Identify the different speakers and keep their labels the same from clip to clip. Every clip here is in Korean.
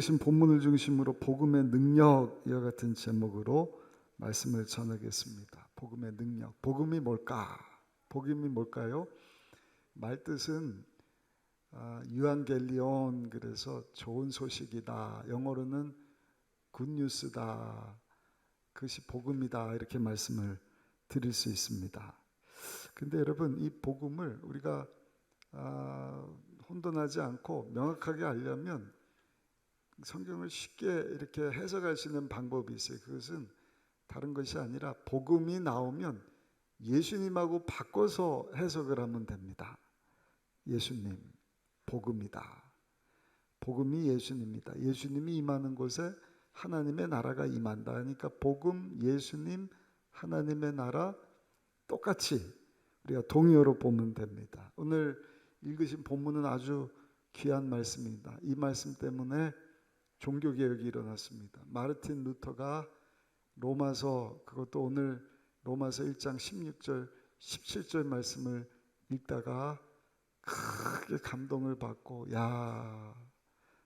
Speaker 1: 신 본문을 중심으로 복음의 능력 이와 같은 제목으로 말씀을 전하겠습니다. 복음의 능력. 복음이 뭘까? 복음이 뭘까요? 말뜻은 유앙겔리온, 그래서 좋은 소식이다. 영어로는 굿뉴스다. 그것이 복음이다. 이렇게 말씀을 드릴 수 있습니다. 근데 여러분, 이 복음을 우리가 혼돈하지 않고 명확하게 알려면 성경을 쉽게 이렇게 해석할 수 있는 방법이 있어요. 그것은 다른 것이 아니라 복음이 나오면 예수님하고 바꿔서 해석을 하면 됩니다. 예수님, 복음이다. 복음이 예수님이다. 예수님이 임하는 곳에 하나님의 나라가 임한다. 그러니까 복음, 예수님, 하나님의 나라 똑같이 우리가 동의어로 보면 됩니다. 오늘 읽으신 본문은 아주 귀한 말씀입니다. 이 말씀 때문에 종교개혁이 일어났습니다. 마르틴 루터가 로마서, 그것도 오늘 로마서 1장 16절 17절 말씀을 읽다가 크게 감동을 받고, 야,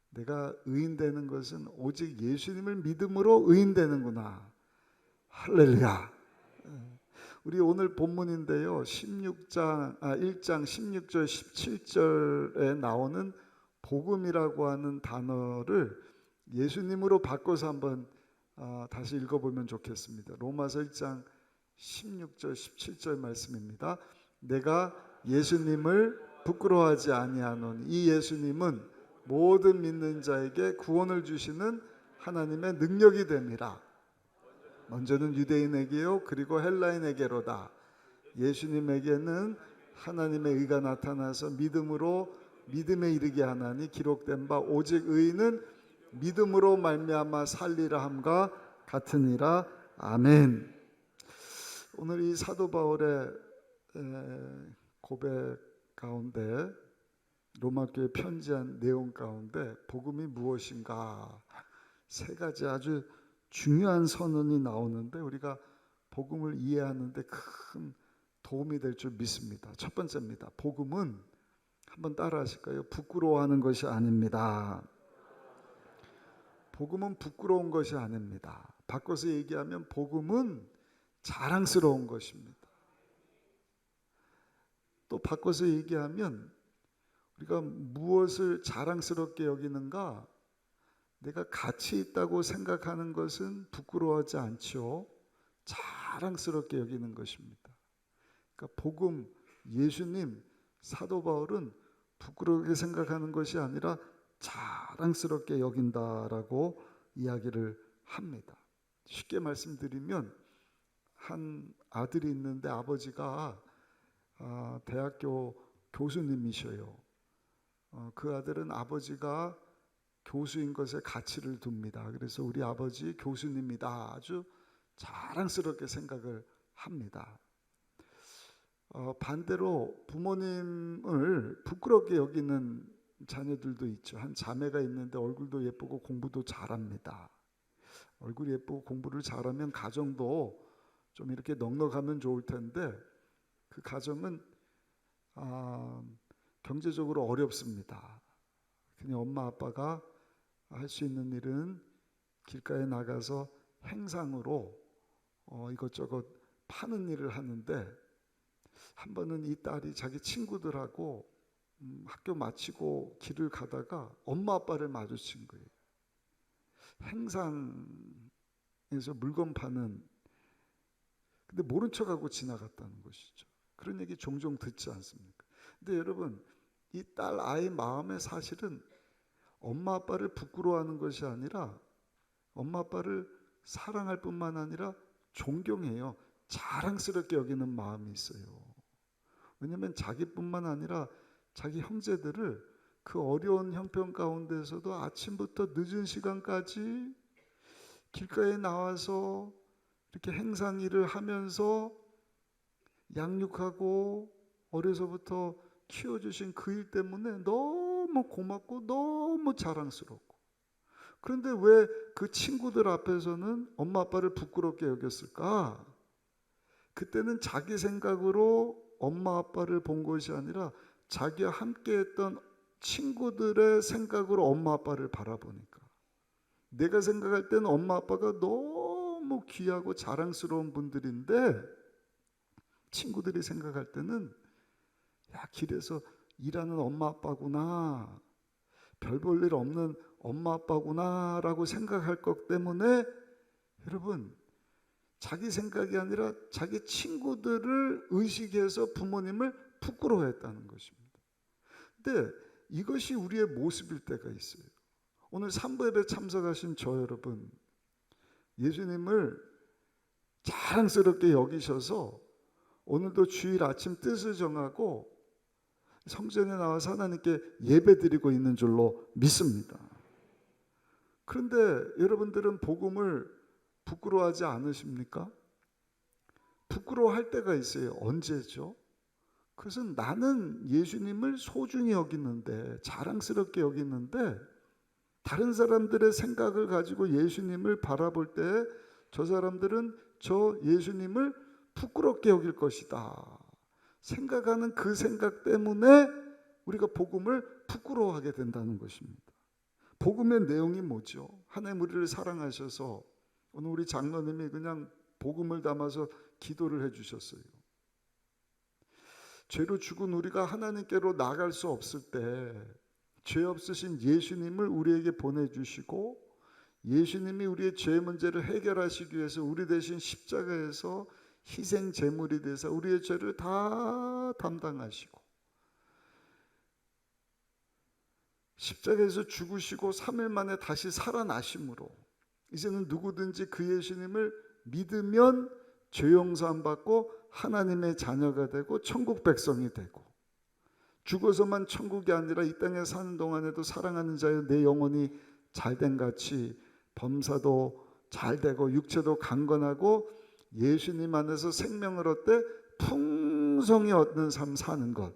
Speaker 1: 내가 의인되는 것은 오직 예수님을 믿음으로 의인되는구나. 할렐루야. 우리 오늘 본문인데요, 1장 16절 17절에 나오는 복음이라고 하는 단어를 예수님으로 바꿔서 한번 다시 읽어보면 좋겠습니다. 로마서 1장 16절 17절 말씀입니다. 내가 예수님을 부끄러워하지 아니하노니 이 예수님은 모든 믿는 자에게 구원을 주시는 하나님의 능력이 됨이라. 먼저는 유대인에게요, 그리고 헬라인에게로다. 예수님에게는 하나님의 의가 나타나서 믿음으로 믿음에 이르게 하나니 기록된 바 오직 의인은 믿음으로 말미암아 살리라 함과 같으니라. 아멘. 오늘 이 사도 바울의 고백 가운데, 로마교회 편지한 내용 가운데 복음이 무엇인가, 세 가지 아주 중요한 선언이 나오는데 우리가 복음을 이해하는 데 큰 도움이 될 줄 믿습니다. 첫 번째입니다. 복음은, 한번 따라 하실까요? 부끄러워하는 것이 아닙니다. 복음은 부끄러운 것이 아닙니다. 바꿔서 얘기하면 복음은 자랑스러운 것입니다. 또 바꿔서 얘기하면 우리가 무엇을 자랑스럽게 여기는가? 내가 가치 있다고 생각하는 것은 부끄러워하지 않죠. 자랑스럽게 여기는 것입니다. 그러니까 복음, 예수님, 사도 바울은 부끄럽게 생각하는 것이 아니라 자랑스럽게 여긴다라고 이야기를 합니다. 쉽게 말씀드리면, 한 아들이 있는데 아버지가 대학교 교수님이셔요. 그 아들은 아버지가 교수인 것에 가치를 둡니다. 그래서 우리 아버지 교수님이다, 아주 자랑스럽게 생각을 합니다. 반대로 부모님을 부끄럽게 여기는 자녀들도 있죠. 한 자매가 있는데 얼굴도 예쁘고 공부도 잘합니다. 얼굴이 예쁘고 공부를 잘하면 가정도 좀 이렇게 넉넉하면 좋을 텐데 그 가정은 경제적으로 어렵습니다. 그냥 엄마 아빠가 할 수 있는 일은 길가에 나가서 행상으로 이것저것 파는 일을 하는데, 한 번은 이 딸이 자기 친구들하고 학교 마치고 길을 가다가 엄마 아빠를 마주친 거예요. 행상에서 물건 파는, 근데 모른 척하고 지나갔다는 것이죠. 그런 얘기 종종 듣지 않습니까? 근데 여러분, 이 딸 아이 마음에 사실은 엄마 아빠를 부끄러워하는 것이 아니라 엄마 아빠를 사랑할 뿐만 아니라 존경해요. 자랑스럽게 여기는 마음이 있어요. 왜냐하면 자기뿐만 아니라 자기 형제들을 그 어려운 형편 가운데서도 아침부터 늦은 시간까지 길가에 나와서 이렇게 행상 일을 하면서 양육하고 어려서부터 키워주신 그 일 때문에 너무 고맙고 너무 자랑스럽고, 그런데 왜 그 친구들 앞에서는 엄마 아빠를 부끄럽게 여겼을까? 그때는 자기 생각으로 엄마 아빠를 본 것이 아니라 자기와 함께 했던 친구들의 생각으로 엄마 아빠를 바라보니까 내가 생각할 때는 엄마 아빠가 너무 귀하고 자랑스러운 분들인데 친구들이 생각할 때는 야, 길에서 일하는 엄마 아빠구나, 별 볼 일 없는 엄마 아빠구나 라고 생각할 것 때문에 여러분 자기 생각이 아니라 자기 친구들을 의식해서 부모님을 부끄러워했다는 것입니다. 근데 이것이 우리의 모습일 때가 있어요. 오늘 삼부 예배 참석하신 저 여러분, 예수님을 자랑스럽게 여기셔서 오늘도 주일 아침 뜻을 정하고 성전에 나와서 하나님께 예배드리고 있는 줄로 믿습니다. 그런데 여러분들은 복음을 부끄러워하지 않으십니까? 부끄러워할 때가 있어요. 언제죠? 그것은 나는 예수님을 소중히 여기는데, 자랑스럽게 여기는데 다른 사람들의 생각을 가지고 예수님을 바라볼 때 저 사람들은 저 예수님을 부끄럽게 여길 것이다 생각하는 그 생각 때문에 우리가 복음을 부끄러워하게 된다는 것입니다. 복음의 내용이 뭐죠? 하나님 우리를 사랑하셔서 오늘 우리 장로님이 그냥 복음을 담아서 기도를 해주셨어요. 죄로 죽은 우리가 하나님께로 나갈 수 없을 때 죄 없으신 예수님을 우리에게 보내주시고 예수님이 우리의 죄 문제를 해결하시기 위해서 우리 대신 십자가에서 희생 제물이 되서 우리의 죄를 다 담당하시고 십자가에서 죽으시고 3일 만에 다시 살아나심으로 이제는 누구든지 그 예수님을 믿으면 죄 용서함 받고 하나님의 자녀가 되고 천국 백성이 되고 죽어서만 천국이 아니라 이 땅에 사는 동안에도 사랑하는 자여 내 영혼이 잘된 같이 범사도 잘되고 육체도 강건하고 예수님 안에서 생명을 얻되 풍성히 얻는 삶 사는 것,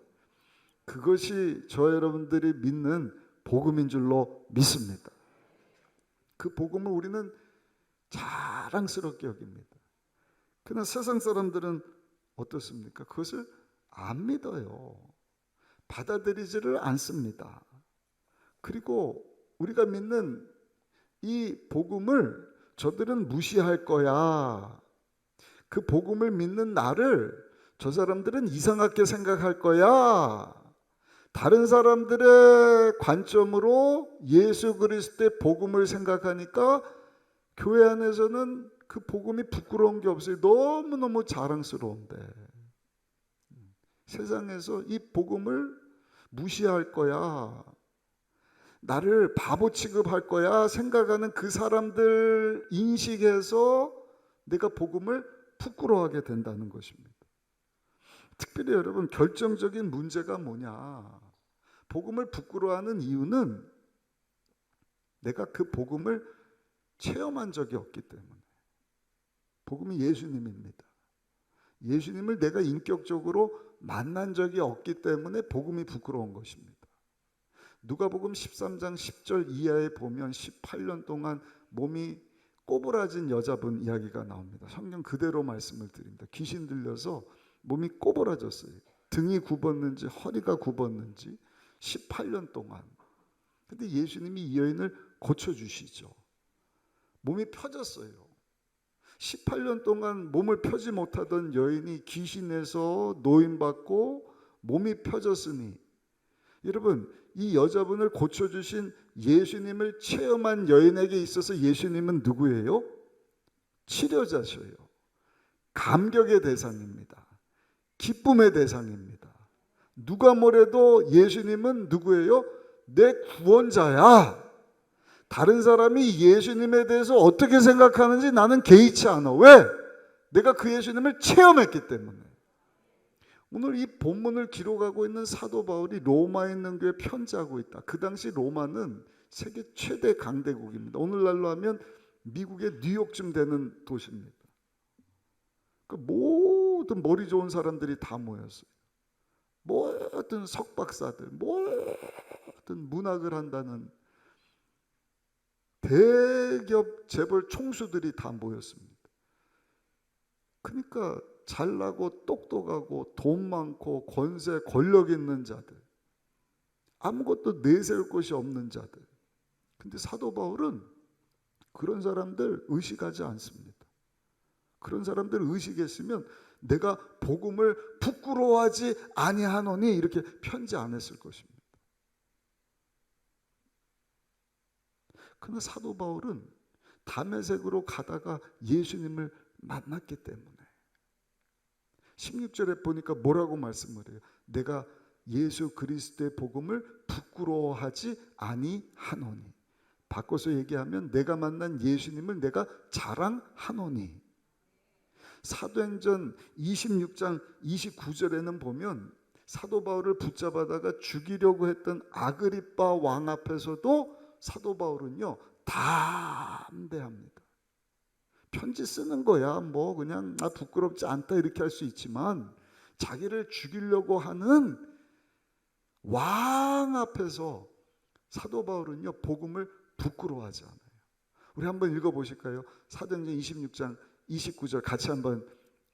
Speaker 1: 그것이 저 여러분들이 믿는 복음인 줄로 믿습니다. 그 복음을 우리는 자랑스럽게 여깁니다. 그러나 세상 사람들은 어떻습니까? 그것을 안 믿어요. 받아들이지를 않습니다. 그리고 우리가 믿는 이 복음을 저들은 무시할 거야. 그 복음을 믿는 나를 저 사람들은 이상하게 생각할 거야. 다른 사람들의 관점으로 예수 그리스도의 복음을 생각하니까 교회 안에서는 그 복음이 부끄러운 게 없어요. 너무너무 자랑스러운데 세상에서 이 복음을 무시할 거야, 나를 바보 취급할 거야 생각하는 그 사람들 인식에서 내가 복음을 부끄러워하게 된다는 것입니다. 특별히 여러분 결정적인 문제가 뭐냐, 복음을 부끄러워하는 이유는 내가 그 복음을 체험한 적이 없기 때문에. 복음이 예수님입니다. 예수님을 내가 인격적으로 만난 적이 없기 때문에 복음이 부끄러운 것입니다. 누가복음 13장 10절 이하에 보면 18년 동안 몸이 꼬부라진 여자분 이야기가 나옵니다. 성경 그대로 말씀을 드립니다. 귀신 들려서 몸이 꼬부라졌어요. 등이 굽었는지 허리가 굽었는지 18년 동안. 근데 예수님이 이 여인을 고쳐주시죠. 몸이 펴졌어요. 18년 동안 몸을 펴지 못하던 여인이 귀신에서 노임받고 몸이 펴졌으니, 여러분 이 여자분을 고쳐주신 예수님을 체험한 여인에게 있어서 예수님은 누구예요? 치료자셔요. 감격의 대상입니다. 기쁨의 대상입니다. 누가 뭐래도 예수님은 누구예요? 내 구원자야. 다른 사람이 예수님에 대해서 어떻게 생각하는지 나는 개의치 않아. 왜? 내가 그 예수님을 체험했기 때문에. 오늘 이 본문을 기록하고 있는 사도 바울이 로마에 있는 교회에 편지하고 있다. 그 당시 로마는 세계 최대 강대국입니다. 오늘날로 하면 미국의 뉴욕쯤 되는 도시입니다. 그 모든 머리 좋은 사람들이 다 모였어요. 모든 석박사들, 모든 문학을 한다는 대기업 재벌 총수들이 다 모였습니다. 그러니까 잘나고 똑똑하고 돈 많고 권세 권력 있는 자들, 아무것도 내세울 것이 없는 자들. 근데 사도 바울은 그런 사람들 의식하지 않습니다. 그런 사람들 의식했으면 내가 복음을 부끄러워하지 아니하노니 이렇게 편지 안 했을 것입니다. 그러나 사도 바울은 다메섹으로 가다가 예수님을 만났기 때문에 16절에 보니까 뭐라고 말씀을 해요? 내가 예수 그리스도의 복음을 부끄러워하지 아니하노니. 바꿔서 얘기하면 내가 만난 예수님을 내가 자랑하노니. 사도행전 26장 29절에는 보면 사도 바울을 붙잡아다가 죽이려고 했던 아그리빠 왕 앞에서도 사도 바울은요 담대합니다. 편지 쓰는 거야 뭐 그냥 부끄럽지 않다 이렇게 할 수 있지만 자기를 죽이려고 하는 왕 앞에서 사도 바울은요 복음을 부끄러워하지 않아요. 우리 한번 읽어보실까요? 사도행전 26장 29절 같이 한번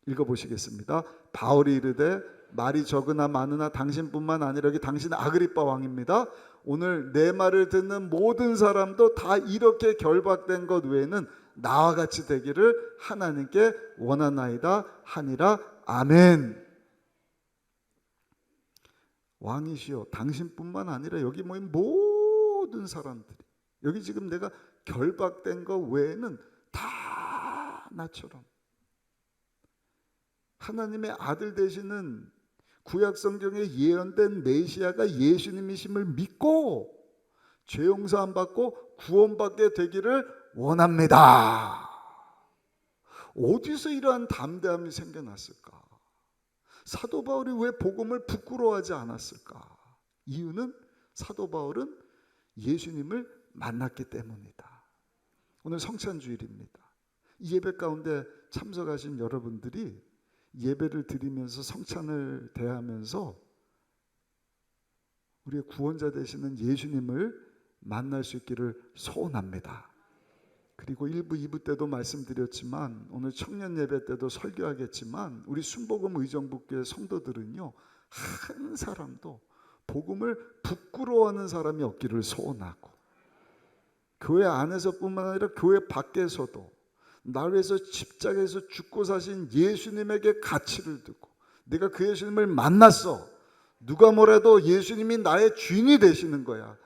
Speaker 1: 읽어보시겠습니다. 바울이 이르되 말이 적으나 많으나 당신뿐만 아니라 여기 당신은 아그리빠 왕입니다. 오늘 내 말을 듣는 모든 사람도 다 이렇게 결박된 것 외에는 나와 같이 되기를 하나님께 원하나이다 하니라. 아멘. 왕이시여 당신뿐만 아니라 여기 모인 모든 사람들이 여기 지금 내가 결박된 것 외에는 다 나처럼 하나님의 아들 되시는 구약 성경에 예언된 메시아가 예수님이심을 믿고 죄 용서함 받고 구원받게 되기를 원합니다. 어디서 이러한 담대함이 생겨났을까? 사도 바울이 왜 복음을 부끄러워하지 않았을까? 이유는 사도 바울은 예수님을 만났기 때문이다. 오늘 성찬주일입니다. 이 예배 가운데 참석하신 여러분들이 예배를 드리면서 성찬을 대하면서 우리의 구원자 되시는 예수님을 만날 수 있기를 소원합니다. 그리고 1부, 2부 때도 말씀드렸지만 오늘 청년 예배 때도 설교하겠지만 우리 순복음 의정부교회 성도들은요 한 사람도 복음을 부끄러워하는 사람이 없기를 소원하고 교회 안에서뿐만 아니라 교회 밖에서도 나를 위해서 십자가에서 죽고 사신 예수님에게 가치를 두고 내가 그 예수님을 만났어. 누가 뭐래도 예수님이 나의 주인이 되시는 거야.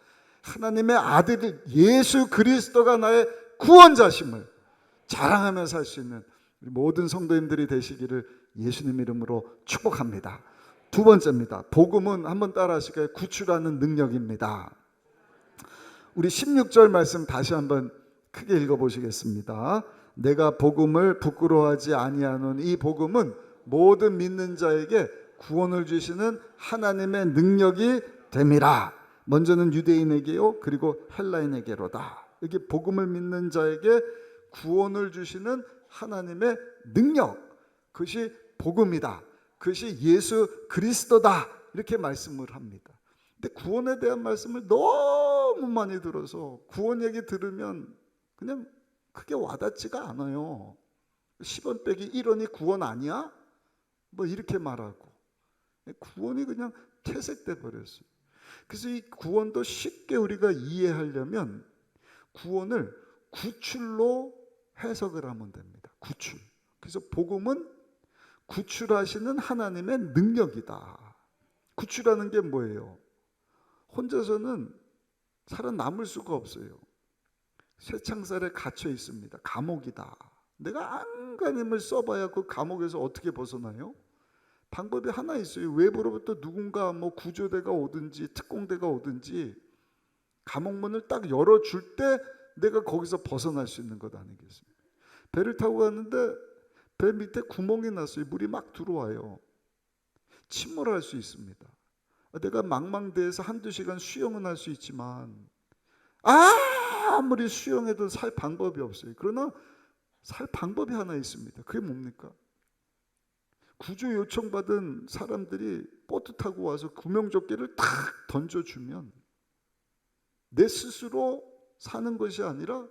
Speaker 1: 하나님의 아들 예수 그리스도가 나의 구원자심을 자랑하며 살 수 있는 우리 모든 성도님들이 되시기를 예수님 이름으로 축복합니다. 두 번째입니다. 복음은 한번 따라 하실까요? 구출하는 능력입니다. 우리 16절 말씀 다시 한번 크게 읽어보시겠습니다. 내가 복음을 부끄러워하지 아니하는 이 복음은 모든 믿는 자에게 구원을 주시는 하나님의 능력이 됨이라. 먼저는 유대인에게요 그리고 헬라인에게로다. 이게 복음을 믿는 자에게 구원을 주시는 하나님의 능력, 그것이 복음이다. 그것이 예수 그리스도다. 이렇게 말씀을 합니다. 근데 구원에 대한 말씀을 너무 많이 들어서 구원 얘기 들으면 그냥 크게 와닿지가 않아요. 10원 빼기 1원이 구원 아니야? 뭐 이렇게 말하고 구원이 그냥 퇴색돼 버렸어요. 그래서 이 구원도 쉽게 우리가 이해하려면 구원을 구출로 해석을 하면 됩니다. 구출. 그래서 복음은 구출하시는 하나님의 능력이다. 구출하는 게 뭐예요? 혼자서는 살아남을 수가 없어요. 쇠창살에 갇혀 있습니다. 감옥이다. 내가 안간 힘을 써봐야 그 감옥에서 어떻게 벗어나요? 방법이 하나 있어요. 외부로부터 누군가 뭐 구조대가 오든지 특공대가 오든지 감옥문을 딱 열어줄 때 내가 거기서 벗어날 수 있는 것 아니겠습니까? 배를 타고 갔는데 배 밑에 구멍이 났어요. 물이 막 들어와요. 침몰할 수 있습니다. 내가 망망대해서 한두 시간 수영은 할 수 있지만 아무리 수영해도 살 방법이 없어요. 그러나 살 방법이 하나 있습니다. 그게 뭡니까? 구조 요청받은 사람들이 보트 타고 와서 구명조끼를 탁 던져주면 내 스스로 사는 것이 아니라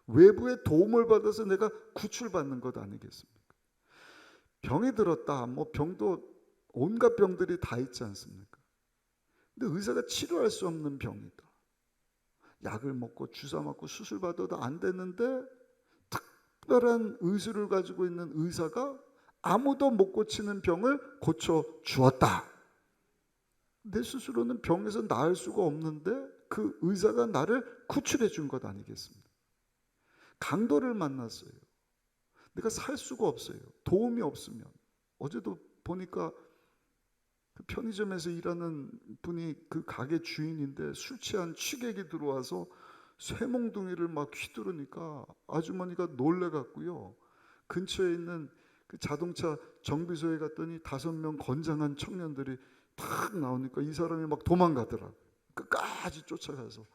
Speaker 1: 외부의 도움을 받아서 내가 구출받는 것 아니겠습니까? 병이 들었다. 뭐 병도 온갖 병들이 다 있지 않습니까? 근데 의사가 치료할 수 없는 병이다. 약을 먹고 주사 맞고 수술 받아도 안 되는데 특별한 의술을 가지고 있는 의사가 아무도 못 고치는 병을 고쳐 주었다. 내 스스로는 병에서 나을 수가 없는데 그 의사가 나를 구출해 준 것 아니겠습니까? 강도를 만났어요. 내가 살 수가 없어요. 도움이 없으면. 어제도 보니까 그 편의점에서 일하는 분이 그 가게 주인인데 술 취한 취객이 들어와서 쇠몽둥이를 막 휘두르니까 아주머니가 놀래갖고요. 근처에 있는 그 자동차 정비소에 갔더니 5명 건장한 청년들이 탁 나오니까 이 사람이 막 도망가더라고요. 끝까지 쫓아가서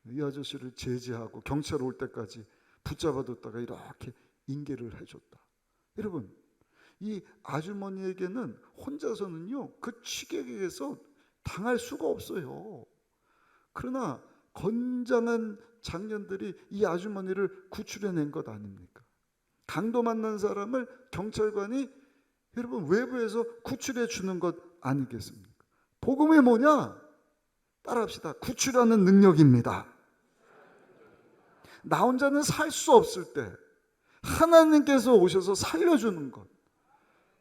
Speaker 1: 이 아저씨를 제지하고 경찰 올 때까지 붙잡아뒀다가 이렇게 인계를 해줬다. 여러분, 이 아주머니에게는 혼자서는요 그 취객에게서 당할 수가 없어요. 그러나 건장한 장년들이 이 아주머니를 구출해낸 것 아닙니까? 강도 만난 사람을 경찰관이 여러분 외부에서 구출해 주는 것 아니겠습니까? 복음이 뭐냐? 따라합시다. 구출하는 능력입니다. 나 혼자는 살 수 없을 때 하나님께서 오셔서 살려주는 것,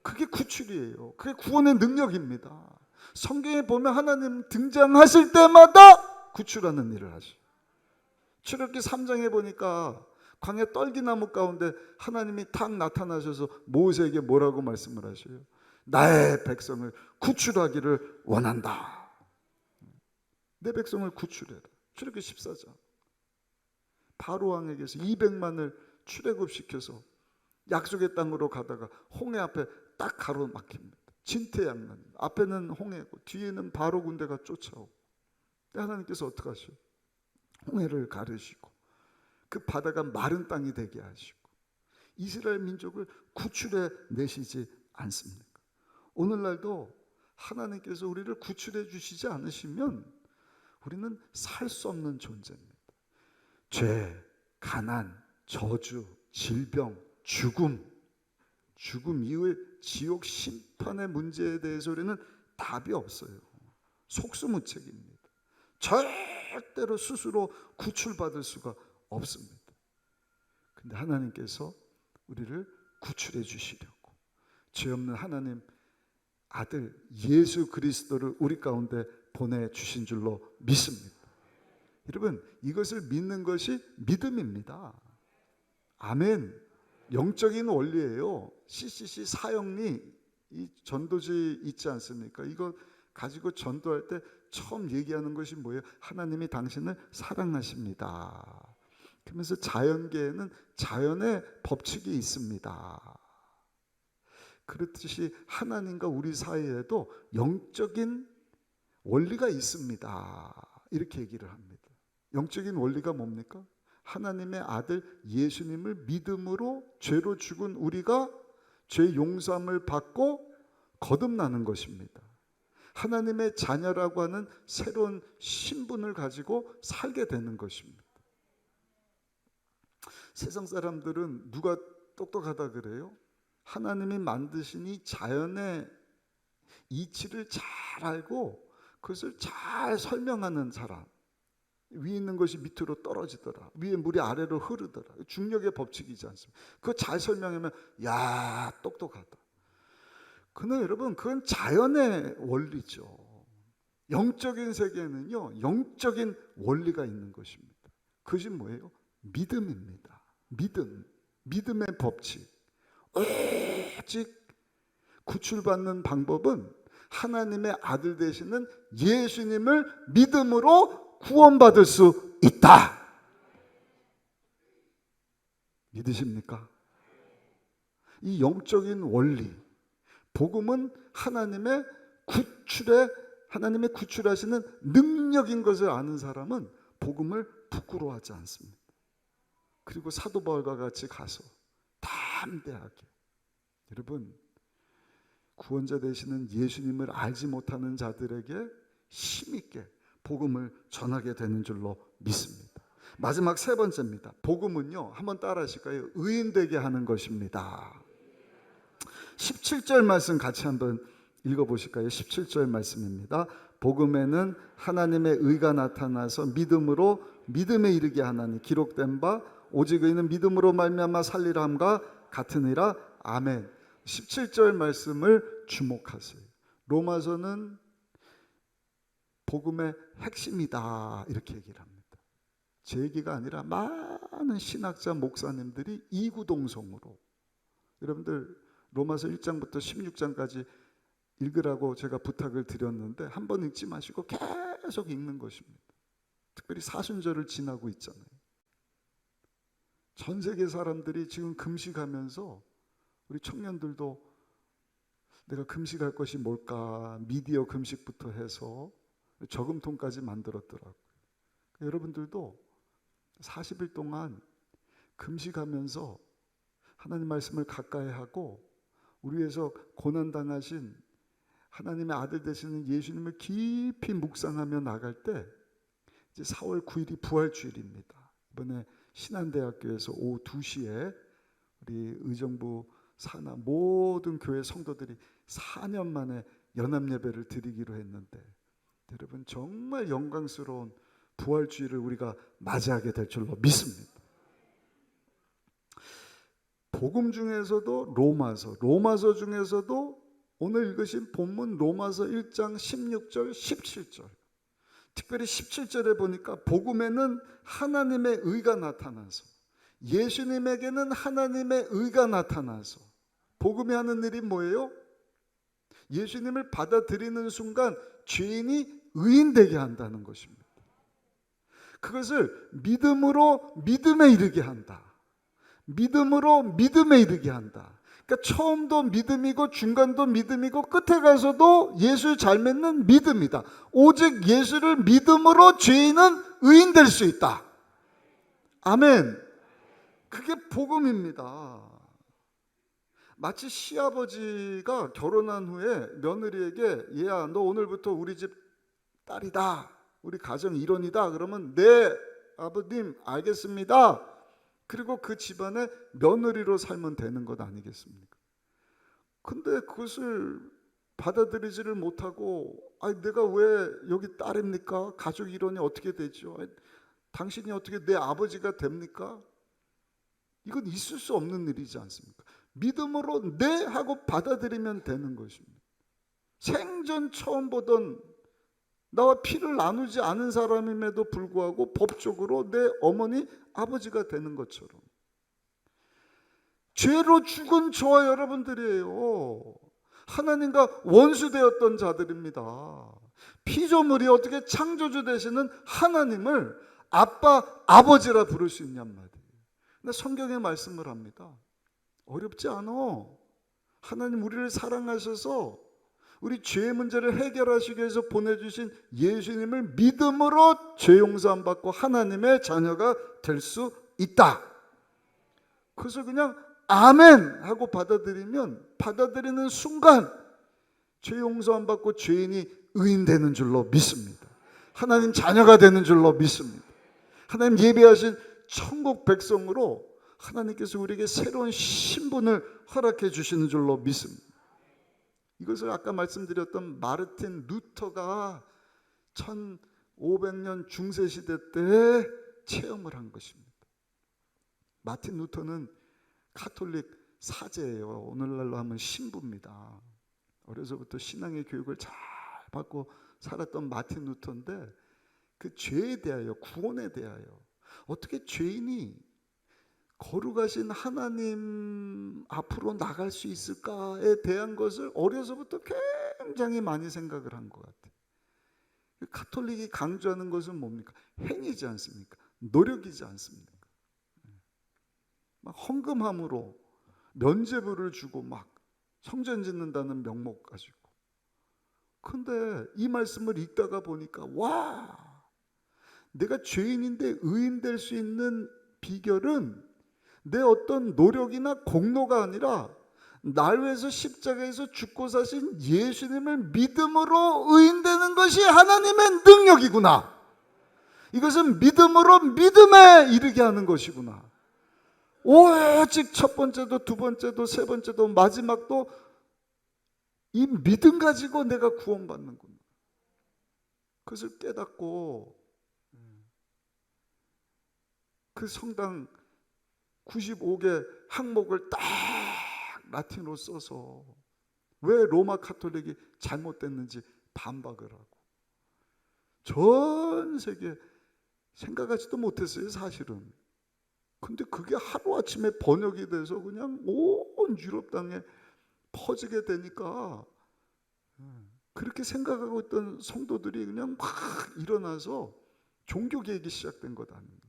Speaker 1: 그게 구출이에요. 그게 구원의 능력입니다. 성경에 보면 하나님 등장하실 때마다 구출하는 일을 하셔요. 출애굽기 3장에 보니까 광야 떨기나무 가운데 하나님이 탁 나타나셔서 모세에게 뭐라고 말씀을 하셔요? 나의 백성을 구출하기를 원한다. 내 백성을 구출해라. 출애굽기 14장. 바로 왕에게서 200만을 출애굽시켜서 약속의 땅으로 가다가 홍해 앞에 딱 가로막힙니다. 진퇴양난. 앞에는 홍해고 뒤에는 바로 군대가 쫓아오고. 하나님께서 어떻게 하셔요? 홍해를 가르시고 그 바다가 마른 땅이 되게 하시고 이스라엘 민족을 구출해 내시지 않습니까? 오늘날도 하나님께서 우리를 구출해 주시지 않으시면 우리는 살 수 없는 존재입니다. 죄, 가난, 저주, 질병, 죽음 이후의 지옥 심판의 문제에 대해서 우리는 답이 없어요. 속수무책입니다. 절대로 스스로 구출받을 수가 없습니다. 근데 하나님께서 우리를 구출해 주시려고 죄 없는 하나님 아들 예수 그리스도를 우리 가운데 보내주신 줄로 믿습니다. 여러분, 이것을 믿는 것이 믿음입니다. 아멘. 영적인 원리예요. CCC 사형리 이 전도지 있지 않습니까? 이거 가지고 전도할 때 처음 얘기하는 것이 뭐예요? 하나님이 당신을 사랑하십니다. 그러면서 자연계에는 자연의 법칙이 있습니다. 그렇듯이 하나님과 우리 사이에도 영적인 원리가 있습니다. 이렇게 얘기를 합니다. 영적인 원리가 뭡니까? 하나님의 아들 예수님을 믿음으로 죄로 죽은 우리가 죄 용서함을 받고 거듭나는 것입니다. 하나님의 자녀라고 하는 새로운 신분을 가지고 살게 되는 것입니다. 세상 사람들은 누가 똑똑하다 그래요? 하나님이 만드신 이 자연의 이치를 잘 알고 그것을 잘 설명하는 사람. 위에 있는 것이 밑으로 떨어지더라. 위에 물이 아래로 흐르더라. 중력의 법칙이지 않습니까? 그거 잘 설명하면 야 똑똑하다. 그러나 여러분 그건 자연의 원리죠. 영적인 세계에는요 영적인 원리가 있는 것입니다. 그것이 뭐예요? 믿음입니다. 믿음의 법칙. 오직 구출받는 방법은 하나님의 아들 되시는 예수님을 믿음으로 구원받을 수 있다. 믿으십니까? 이 영적인 원리, 복음은 하나님의 구출하시는 능력인 것을 아는 사람은 복음을 부끄러워하지 않습니다. 그리고 사도 바울과 같이 가서 담대하게, 여러분 구원자 되시는 예수님을 알지 못하는 자들에게 힘있게 복음을 전하게 되는 줄로 믿습니다. 마지막 세 번째입니다. 복음은요, 한번 따라 하실까요? 의인되게 하는 것입니다. 17절 말씀 같이 한번 읽어보실까요? 17절 말씀입니다. 복음에는 하나님의 의가 나타나서 믿음으로 믿음에 이르게 하나니 기록된 바 오직 의인은 믿음으로 말미암아 살리라 함과 같으니라. 아멘. 17절 말씀을 주목하세요. 로마서는 복음의 핵심이다 이렇게 얘기를 합니다. 제 얘기가 아니라 많은 신학자 목사님들이 이구동성으로, 여러분들 로마서 1장부터 16장까지 읽으라고 제가 부탁을 드렸는데 한 번 읽지 마시고 계속 읽는 것입니다. 특별히 사순절을 지나고 있잖아요. 전 세계 사람들이 지금 금식하면서, 우리 청년들도 내가 금식할 것이 뭘까, 미디어 금식부터 해서 저금통까지 만들었더라고요. 여러분들도 40일 동안 금식하면서 하나님 말씀을 가까이 하고 우리 위해서 고난당하신 하나님의 아들 되시는 예수님을 깊이 묵상하며 나갈 때, 이제 4월 9일이 부활주일입니다. 이번에 신한대학교에서 오후 2시에 우리 의정부 산하 모든 교회 성도들이 4년 만에 연합예배를 드리기로 했는데, 여러분 정말 영광스러운 부활주일을 우리가 맞이하게 될 줄로 믿습니다. 복음 중에서도 로마서 중에서도 오늘 읽으신 본문 로마서 1장 16절 17절, 특별히 17절에 보니까 복음에는 하나님의 의가 나타나서, 예수님에게는 하나님의 의가 나타나서, 복음이 하는 일이 뭐예요? 예수님을 받아들이는 순간 죄인이 의인되게 한다는 것입니다. 그것을 믿음으로 믿음에 이르게 한다. 믿음으로 믿음에 이르게 한다. 그러니까 처음도 믿음이고 중간도 믿음이고 끝에 가서도 예수 잘 믿는 믿음이다. 오직 예수를 믿음으로 죄인은 의인 될 수 있다. 아멘. 그게 복음입니다. 마치 시아버지가 결혼한 후에 며느리에게, 얘야 너 오늘부터 우리 집 딸이다, 우리 가정 일원이다, 그러면 네 아버님 알겠습니다. 그리고 그 집안의 며느리로 살면 되는 것 아니겠습니까? 근데 그것을 받아들이지를 못하고, 내가 왜 여기 딸입니까? 가족 일원이 어떻게 되죠? 당신이 어떻게 내 아버지가 됩니까? 이건 있을 수 없는 일이지 않습니까? 믿음으로 네 하고 받아들이면 되는 것입니다. 생전 처음 보던, 나와 피를 나누지 않은 사람임에도 불구하고 법적으로 내 어머니 아버지가 되는 것처럼, 죄로 죽은 저와 여러분들이에요. 하나님과 원수되었던 자들입니다. 피조물이 어떻게 창조주 되시는 하나님을 아빠, 아버지라 부를 수 있냔 말이에요. 근데 성경에 말씀을 합니다. 어렵지 않아. 하나님 우리를 사랑하셔서 우리 죄의 문제를 해결하시기 위해서 보내주신 예수님을 믿음으로 죄 용서함 받고 하나님의 자녀가 될 수 있다. 그래서 그냥 아멘 하고 받아들이는 순간 죄 용서함 받고 죄인이 의인 되는 줄로 믿습니다. 하나님 자녀가 되는 줄로 믿습니다. 하나님 예배하신 천국 백성으로 하나님께서 우리에게 새로운 신분을 허락해 주시는 줄로 믿습니다. 이것을 아까 말씀드렸던 마르틴 루터가 1500년 중세시대 때 체험을 한 것입니다. 마틴 루터는 가톨릭 사제예요. 오늘날로 하면 신부입니다. 어려서부터 신앙의 교육을 잘 받고 살았던 마틴 루터인데, 그 죄에 대하여, 구원에 대하여, 어떻게 죄인이 거룩하신 하나님 앞으로 나갈 수 있을까에 대한 것을 어려서부터 굉장히 많이 생각을 한 것 같아요. 가톨릭이 강조하는 것은 뭡니까? 행위지 않습니까? 노력이지 않습니까? 막 헌금함으로 면죄부를 주고 막 성전 짓는다는 명목 가지고. 근데 이 말씀을 읽다가 보니까, 와, 내가 죄인인데 의인 될 수 있는 비결은 내 어떤 노력이나 공로가 아니라 날 위해서 십자가에서 죽고 사신 예수님을 믿음으로 의인되는 것이 하나님의 능력이구나. 이것은 믿음으로 믿음에 이르게 하는 것이구나. 오직 첫 번째도 두 번째도 세 번째도 마지막도 이 믿음 가지고 내가 구원받는구나. 그것을 깨닫고 그 성당 95개 항목을 딱 라틴어로 써서 왜 로마 카톨릭이 잘못됐는지 반박을 하고, 전 세계 생각하지도 못했어요 사실은. 근데 그게 하루아침에 번역이 돼서 그냥 온 유럽 땅에 퍼지게 되니까 그렇게 생각하고 있던 성도들이 그냥 막 일어나서 종교개혁이 시작된 것 아닙니까?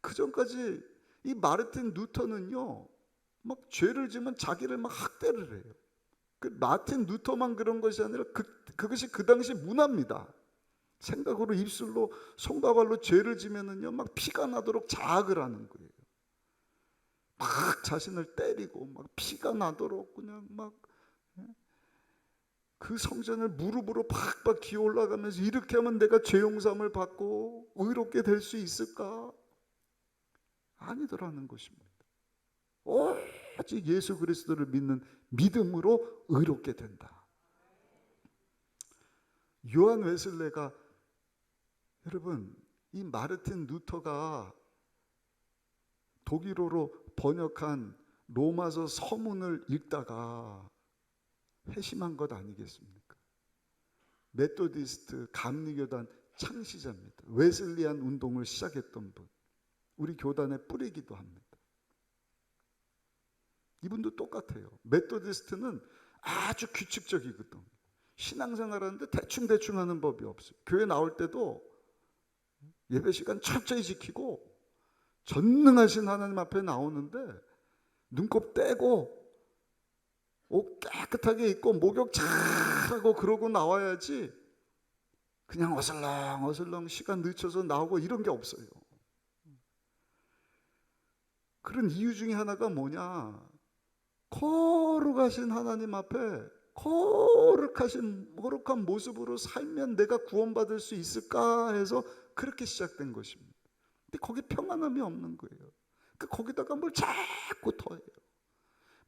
Speaker 1: 그 전까지 이 마르틴 루터는요, 막 죄를 지면 자기를 막 학대를 해요. 그 마틴 루터만 그런 것이 아니라 그것이 그 당시 문화입니다. 생각으로 입술로 손과 발로 죄를 지면은요 막 피가 나도록 자학을 하는 거예요. 막 자신을 때리고 막 피가 나도록 그냥 막 그 성전을 무릎으로 팍팍 기어 올라가면서 이렇게 하면 내가 죄 용서함을 받고 의롭게 될 수 있을까? 아니더라는 것입니다. 오직 예수 그리스도를 믿는 믿음으로 의롭게 된다. 요한 웨슬레가, 여러분, 이 마르틴 루터가 독일어로 번역한 로마서 서문을 읽다가 회심한 것 아니겠습니까? 메토디스트 감리교단 창시자입니다. 웨슬리안 운동을 시작했던 분, 우리 교단의 뿌리기도 합니다. 이분도 똑같아요. 메토디스트는 아주 규칙적이거든. 신앙생활 하는데 대충 하는 법이 없어요. 교회 나올 때도 예배 시간 철저히 지키고 전능하신 하나님 앞에 나오는데 눈곱 떼고 옷 깨끗하게 입고 목욕 잘 하고 그러고 나와야지 그냥 어슬렁어슬렁 시간 늦춰서 나오고 이런 게 없어요. 그런 이유 중에 하나가 뭐냐? 거룩하신 하나님 앞에 거룩한 모습으로 살면 내가 구원받을 수 있을까 해서 그렇게 시작된 것입니다. 근데 거기 평안함이 없는 거예요. 거기다가 뭘 자꾸 더해요.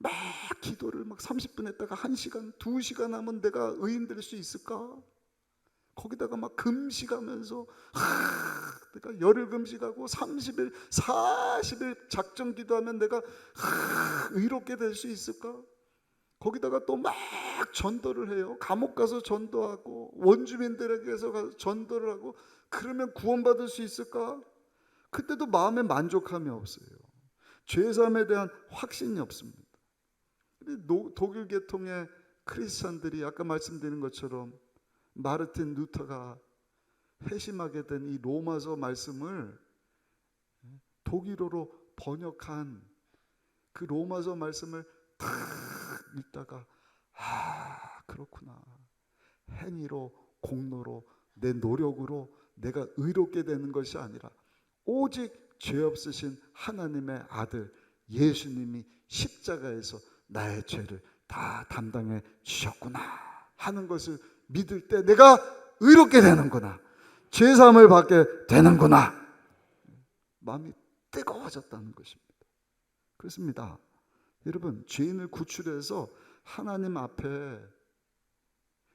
Speaker 1: 막 기도를 막 30분 했다가 1시간, 2시간 하면 내가 의인 될 수 있을까? 거기다가 막 금식하면서 내가 열흘 금식하고 30일, 40일 작정 기도하면 내가 의롭게 될 수 있을까? 거기다가 또 막 전도를 해요. 감옥 가서 전도하고 원주민들에게서 가서 전도를 하고 그러면 구원받을 수 있을까? 그때도 마음에 만족함이 없어요. 죄사함에 대한 확신이 없습니다. 독일 계통의 크리스찬들이 아까 말씀드린 것처럼 마르틴 루터가 회심하게 된 이 로마서 말씀을 독일어로 번역한 그 로마서 말씀을 다 읽다가 그렇구나, 행위로 공로로 내 노력으로 내가 의롭게 되는 것이 아니라 오직 죄 없으신 하나님의 아들 예수님이 십자가에서 나의 죄를 다 담당해 주셨구나 하는 것을 믿을 때 내가 의롭게 되는구나, 죄사함을 받게 되는구나, 마음이 뜨거워졌다는 것입니다. 그렇습니다. 여러분, 죄인을 구출해서 하나님 앞에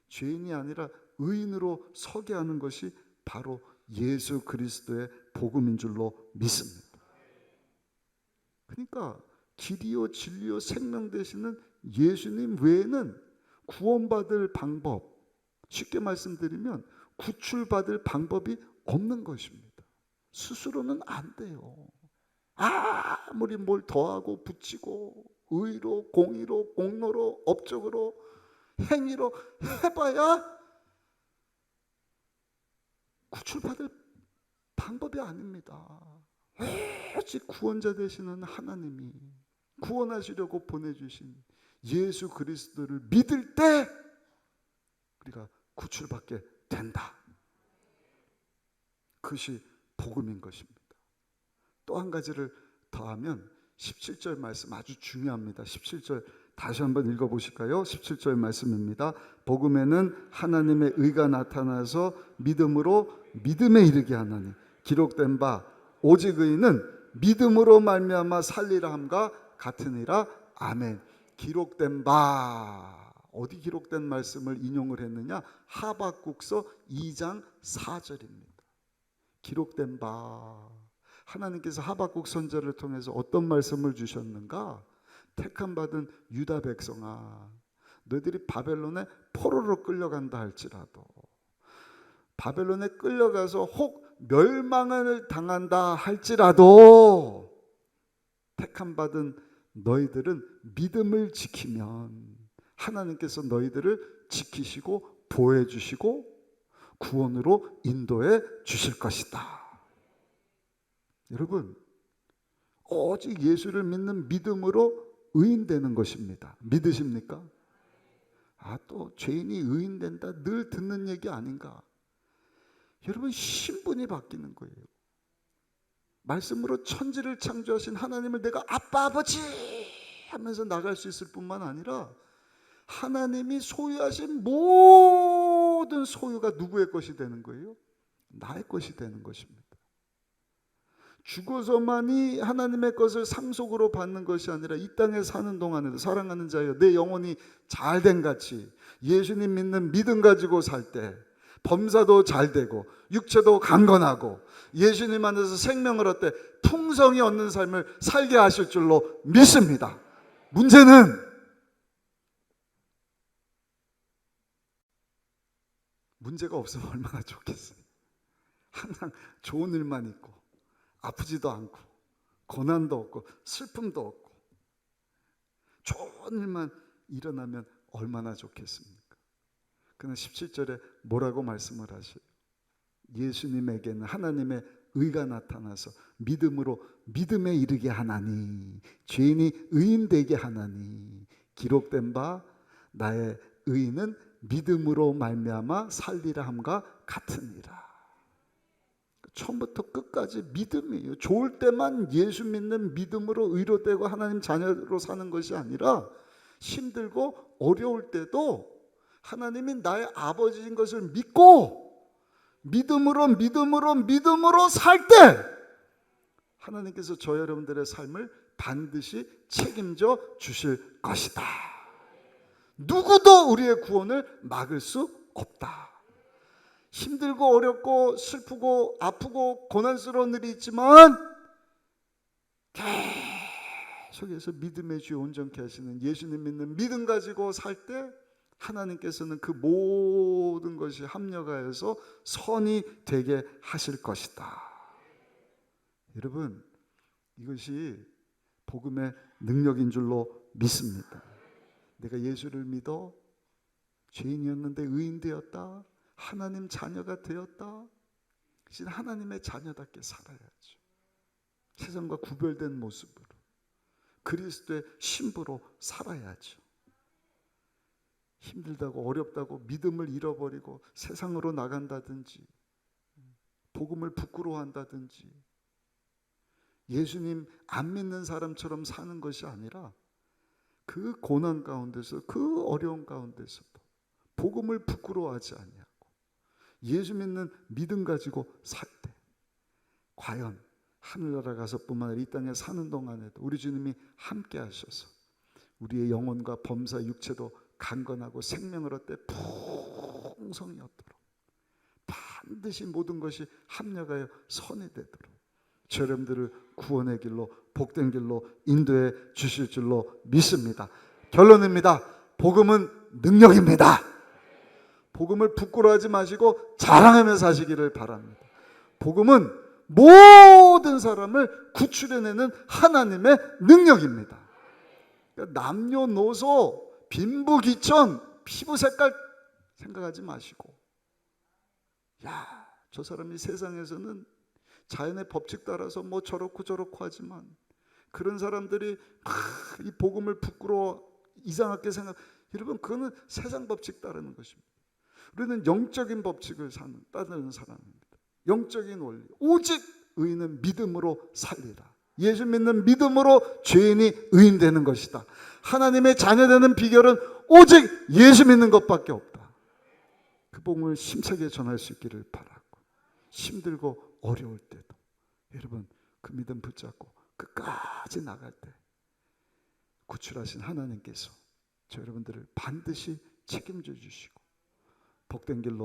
Speaker 1: 죄인이 아니라 의인으로 서게 하는 것이 바로 예수 그리스도의 복음인 줄로 믿습니다. 그러니까 길이요 진리요 생명 되시는 예수님 외에는 구원받을 방법, 쉽게 말씀드리면 구출받을 방법이 없는 것입니다. 스스로는 안 돼요. 아무리 뭘 더하고 붙이고 의로 공의로 공로로 업적으로 행위로 해봐야 구출받을 방법이 아닙니다. 오직 구원자 되시는 하나님이 구원하시려고 보내주신 예수 그리스도를 믿을 때 우리가 구출받게 된다. 그것이 복음인 것입니다. 또 한 가지를 더하면 17절 말씀 아주 중요합니다. 17절 다시 한번 읽어보실까요? 17절 말씀입니다. 복음에는 하나님의 의가 나타나서 믿음으로 믿음에 이르게 하나니 기록된 바 오직 의인은 믿음으로 말미암아 살리라 함과 같으니라. 아멘. 기록된 바 어디 기록된 말씀을 인용을 했느냐? 하박국서 2장 4절입니다. 기록된 바, 하나님께서 하박국 선지자를 통해서 어떤 말씀을 주셨는가? 택함 받은 유다 백성아, 너희들이 바벨론에 포로로 끌려간다 할지라도, 바벨론에 끌려가서 혹 멸망을 당한다 할지라도, 택함 받은 너희들은 믿음을 지키면 하나님께서 너희들을 지키시고 보호해 주시고 구원으로 인도해 주실 것이다. 여러분, 오직 예수를 믿는 믿음으로 의인되는 것입니다. 믿으십니까? 또 죄인이 의인된다, 늘 듣는 얘기 아닌가? 여러분, 신분이 바뀌는 거예요. 말씀으로 천지를 창조하신 하나님을 내가 아빠 아버지 하면서 나갈 수 있을 뿐만 아니라 하나님이 소유하신 모든 소유가 누구의 것이 되는 거예요? 나의 것이 되는 것입니다. 죽어서만이 하나님의 것을 상속으로 받는 것이 아니라 이 땅에 사는 동안에도, 사랑하는 자여, 내 영혼이 잘된 같이 예수님 믿는 믿음 가지고 살 때 범사도 잘 되고 육체도 강건하고 예수님 안에서 생명을 얻되 풍성히 얻는 삶을 살게 하실 줄로 믿습니다. 문제는 문제가 없으면 얼마나 좋겠어요. 항상 좋은 일만 있고 아프지도 않고 고난도 없고 슬픔도 없고 좋은 일만 일어나면 얼마나 좋겠습니까? 그는 17절에 뭐라고 말씀을 하셔요? 예수님에게는 하나님의 의가 나타나서 믿음으로 믿음에 이르게 하나니, 죄인이 의인 되게 하나니, 기록된 바 나의 의인은 믿음으로 말미암아 살리라 함과 같으니라. 처음부터 끝까지 믿음이에요. 좋을 때만 예수 믿는 믿음으로 의로 되고 하나님 자녀로 사는 것이 아니라 힘들고 어려울 때도 하나님이 나의 아버지인 것을 믿고 믿음으로 살 때 하나님께서 저 여러분들의 삶을 반드시 책임져 주실 것이다. 누구도 우리의 구원을 막을 수 없다. 힘들고 어렵고 슬프고 아프고 고난스러운 일이 있지만 계속해서 믿음의 주에 온전케 하시는 예수님 믿는 믿음 가지고 살 때 하나님께서는 그 모든 것이 합력하여서 선이 되게 하실 것이다. 여러분, 이것이 복음의 능력인 줄로 믿습니다. 내가 예수를 믿어 죄인이었는데 의인 되었다, 하나님 자녀가 되었다, 이제 하나님의 자녀답게 살아야죠. 세상과 구별된 모습으로 그리스도의 신부로 살아야죠. 힘들다고 어렵다고 믿음을 잃어버리고 세상으로 나간다든지 복음을 부끄러워한다든지 예수님 안 믿는 사람처럼 사는 것이 아니라 그 고난 가운데서, 그 어려운 가운데서도 복음을 부끄러워하지 아니하고 예수 믿는 믿음 가지고 살 때 과연 하늘나라 가서뿐만 아니라 이 땅에 사는 동안에도 우리 주님이 함께 하셔서 우리의 영혼과 범사 육체도 강건하고 생명을 얻되 풍성히 얻도록 반드시 모든 것이 합력하여 선이 되도록 저 여러분들을 구원의 길로, 복된 길로 인도해 주실 줄로 믿습니다. 결론입니다. 복음은 능력입니다. 복음을 부끄러워하지 마시고 자랑하며 사시기를 바랍니다. 복음은 모든 사람을 구출해내는 하나님의 능력입니다. 그러니까 남녀노소, 빈부귀천, 피부 색깔 생각하지 마시고, 저 사람이 세상에서는 자연의 법칙 따라서 뭐 저렇고 하지만 그런 사람들이 이 복음을 부끄러워 이상하게 생각, 여러분, 그거는 세상 법칙 따르는 것입니다. 우리는 영적인 법칙을 따르는 사람입니다. 영적인 원리, 오직 의인은 믿음으로 살리라. 예수 믿는 믿음으로 죄인이 의인 되는 것이다. 하나님의 자녀 되는 비결은 오직 예수 믿는 것밖에 없다. 그 복음을 힘차게 전할 수 있기를 바라고, 힘들고 어려울 때도 여러분 그 믿음 붙잡고 끝까지 나갈 때 구출하신 하나님께서 저 여러분들을 반드시 책임져 주시고 복된 길로